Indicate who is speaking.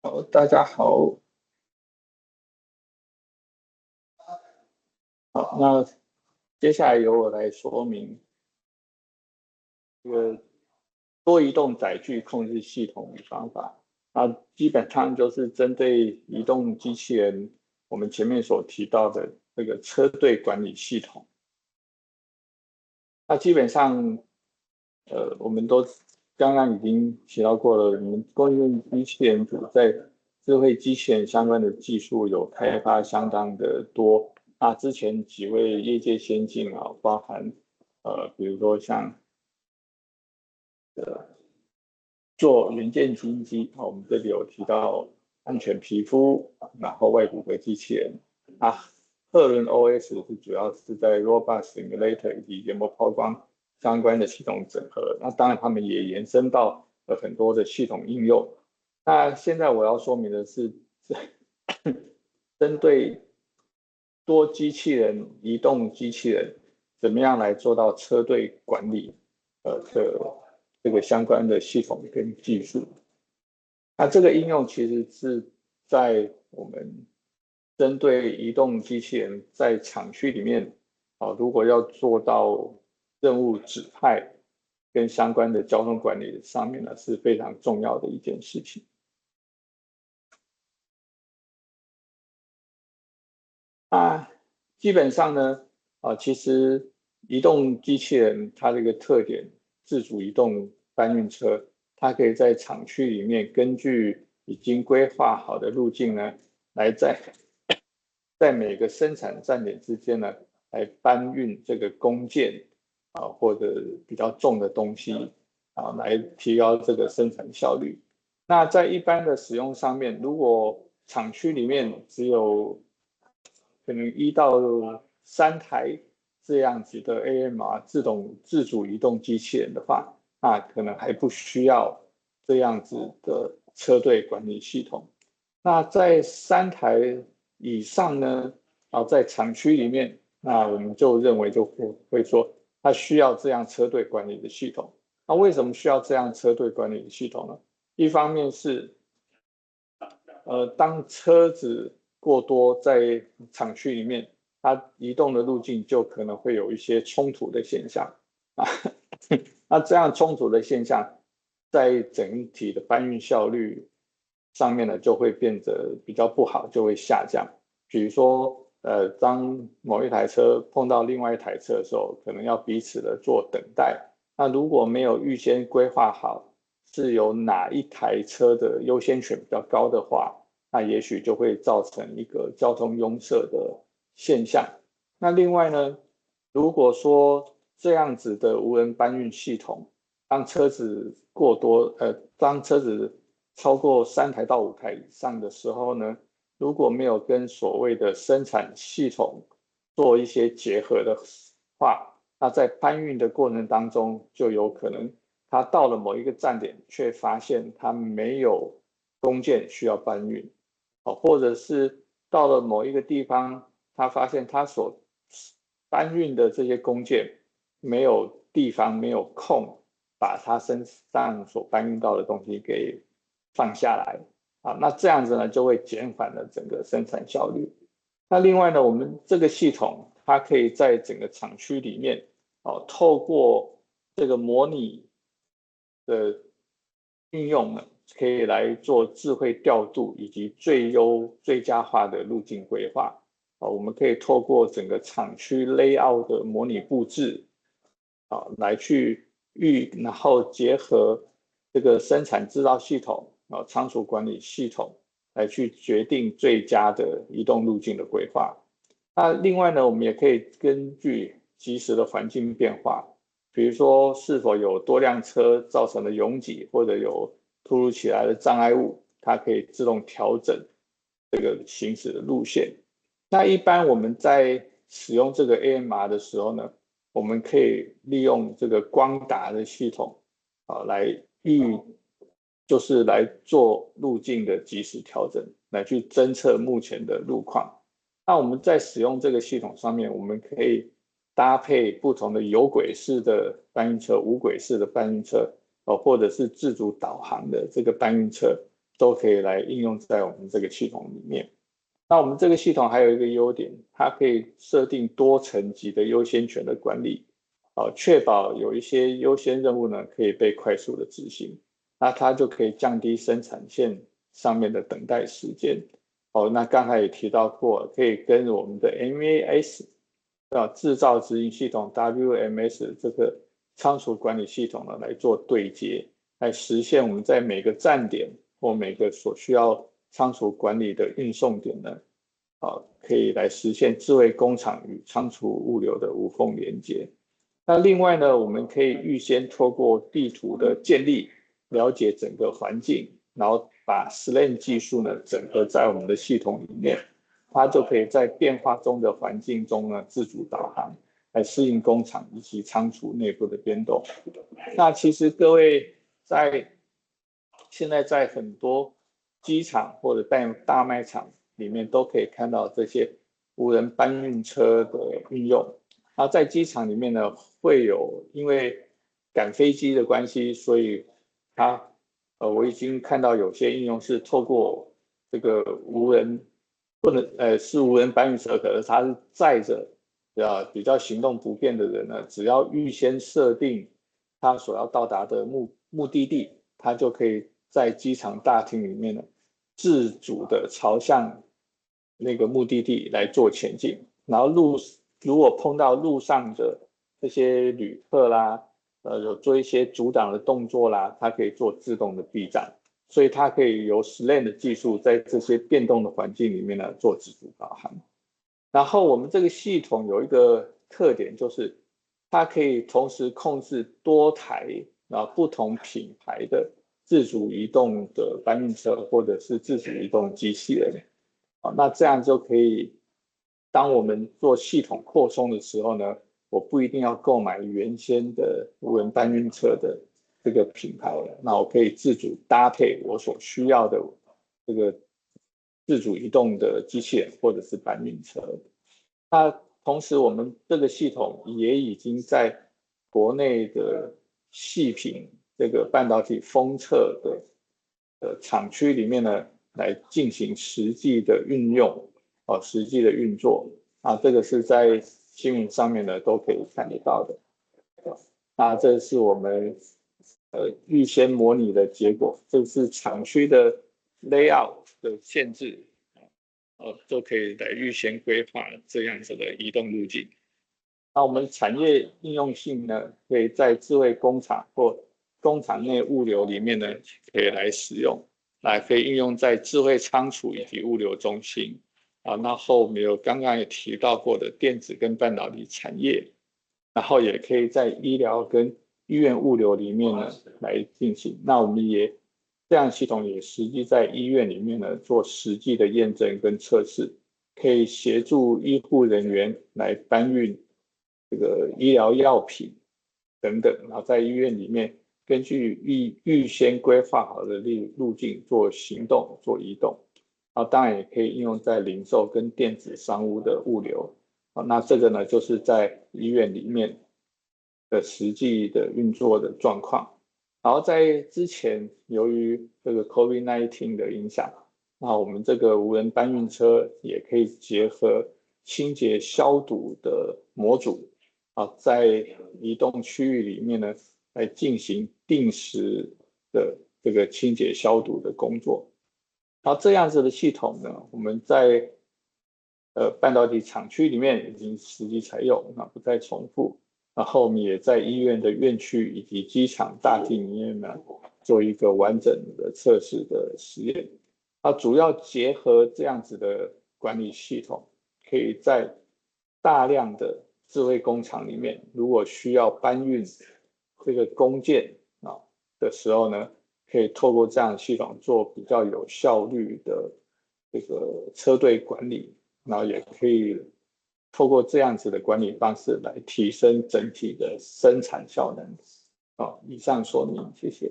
Speaker 1: 好，大家好。好，那接下来由我来说明这个多移动载具控制系统的方法。那基本上就是针对移动机器人，我们前面所提到的这个车队管理系统。那基本上，我们都刚刚已经提到过了，我们工业机器人组在智慧机器人相关的技术有开发相当的多。那之前几位业界先进啊，包含比如说像做元件基机，我们这里有提到安全皮肤，然后外骨骼机器人啊，赫伦 OS 是主要是在 Robot Simulator 以及研磨抛光相关的系统整合。那当然，他们也延伸到了很多的系统应用。那现在我要说明的是，针对多机器人、移动机器人，怎么样来做到车队管理的这个相关的系统跟技术。那这个应用其实是在我们针对移动机器人在厂区里面如果要做到任务指派跟相关的交通管理上面呢，是非常重要的一件事情。那基本上呢，其实移动机器人它的一个特点，自主移动搬运车，它可以在厂区里面根据已经规划好的路径呢，来在每个生产站点之间呢，来搬运这个工件或者比较重的东西来提高这个生产效率。那在一般的使用上面，如果厂区里面只有可能1到3台这样子的 AMR 自主移动机器人的话，那可能还不需要这样子的车队管理系统。那在3台以上呢，在厂区里面，那我们就认为会说，它需要这样车队管理的系统。那为什么需要这样车队管理的系统呢？一方面是当车子过多在厂区里面，它移动的路径就可能会有一些冲突的现象啊。那这样冲突的现象，在整体的搬运效率上面呢，就会变得比较不好，就会下降。比如说，当某一台车碰到另外一台车的时候，可能要彼此的做等待。那如果没有预先规划好是有哪一台车的优先权比较高的话，那也许就会造成一个交通拥塞的现象。那另外呢，如果说这样子的无人搬运系统，当车子过多，当车子超过3台到5台以上的时候呢，如果没有跟所谓的生产系统做一些结合的话，那在搬运的过程当中，就有可能他到了某一个站点，却发现他没有工件需要搬运，或者是到了某一个地方，他发现他所搬运的这些工件没有地方、没有空把他身上所搬运到的东西给放下来那这样子呢就会减缓了整个生产效率。那另外呢，我们这个系统它可以在整个厂区里面透过这个模拟的运用呢，可以来做智慧调度以及最佳化的路径规划我们可以透过整个厂区 layout 的模拟布置来去然后结合这个生产制造系统仓储管理系统来去决定最佳的移动路径的规划。那另外呢，我们也可以根据即时的环境变化，比如说是否有多辆车造成的拥挤，或者有突如其来的障碍物，它可以自动调整这个行驶的路线。那一般我们在使用这个 AMR 的时候呢，我们可以利用这个光达的系统来就是来做路径的即时调整，来去侦测目前的路况。那我们在使用这个系统上面，我们可以搭配不同的有轨式的搬运车、无轨式的搬运车或者是自主导航的这个搬运车都可以来应用在我们这个系统里面。那我们这个系统还有一个优点，它可以设定多层级的优先权的管理，确保有一些优先任务呢可以被快速的执行，那它就可以降低生产线上面的等待时间。那刚才也提到过，可以跟我们的 MES 制造执行系统 WMS 这个仓储管理系统呢来做对接，来实现我们在每个站点或每个所需要仓储管理的运送点呢，可以来实现智慧工厂与仓储物流的无缝连接。那另外呢，我们可以预先透过地图的建立，了解整个环境，然后把 SLAM 技术呢整合在我们的系统里面，它就可以在变化中的环境中呢自主导航，来适应工厂以及仓储内部的变动。那其实各位现在在很多机场或者大卖场里面都可以看到这些无人搬运车的运用。那在机场里面呢，会有因为赶飞机的关系，所以我已经看到有些应用是透过这个是无人搬运车，可是它是载着比较行动不便的人呢，只要预先设定他所要到达的目的地，他就可以在机场大厅里面呢自主的朝向那个目的地来做前进，然后如果碰到路上的这些旅客啦，有做一些阻挡的动作啦，它可以做自动的避障，所以它可以由 SLAM 的技术在这些变动的环境里面呢做自主导航。然后我们这个系统有一个特点，就是它可以同时控制多台不同品牌的自主移动的搬运车或者是自主移动机器人。那这样就可以，当我们做系统扩充的时候呢，我不一定要购买原先的无人搬运车的这个品牌了，那我可以自主搭配我所需要的这个自主移动的机器人或者是搬运车。那同时，我们这个系统也已经在国内的细品这个半导体封测的厂区里面呢，来进行实际的运用，实际的运作。这个是在新闻上面呢都可以看得到的。那这是我们预先模拟的结果，这是厂区的 layout 的限制，都可以来预先规划这样子的移动路径。那我们产业应用性呢，可以在智慧工厂或工厂内物流里面呢，可以来使用，可以应用在智慧仓储以及物流中心。那后面有刚刚也提到过的电子跟半导体产业，然后也可以在医疗跟医院物流里面呢来进行。那我们这样系统也实际在医院里面呢做实际的验证跟测试，可以协助医护人员来搬运这个医疗药品等等，然后在医院里面根据预先规划好的路径做行动做移动。当然也可以应用在零售跟电子商务的物流。那这个呢，就是在医院里面的实际的运作的状况。然后在之前，由于这个 COVID-19 的影响，那我们这个无人搬运车也可以结合清洁消毒的模组，在移动区域里面呢，来进行定时的这个清洁消毒的工作。然后这样子的系统呢，我们在半导体厂区里面已经实际采用，不再重复。然后我们也在医院的院区以及机场大厅里面呢，做一个完整的测试的实验。主要结合这样子的管理系统，可以在大量的智慧工厂里面，如果需要搬运这个工件的时候呢，可以透过这样的系统做比较有效率的这个车队管理，然后也可以透过这样子的管理方式来提升整体的生产效能。以上说明，谢谢。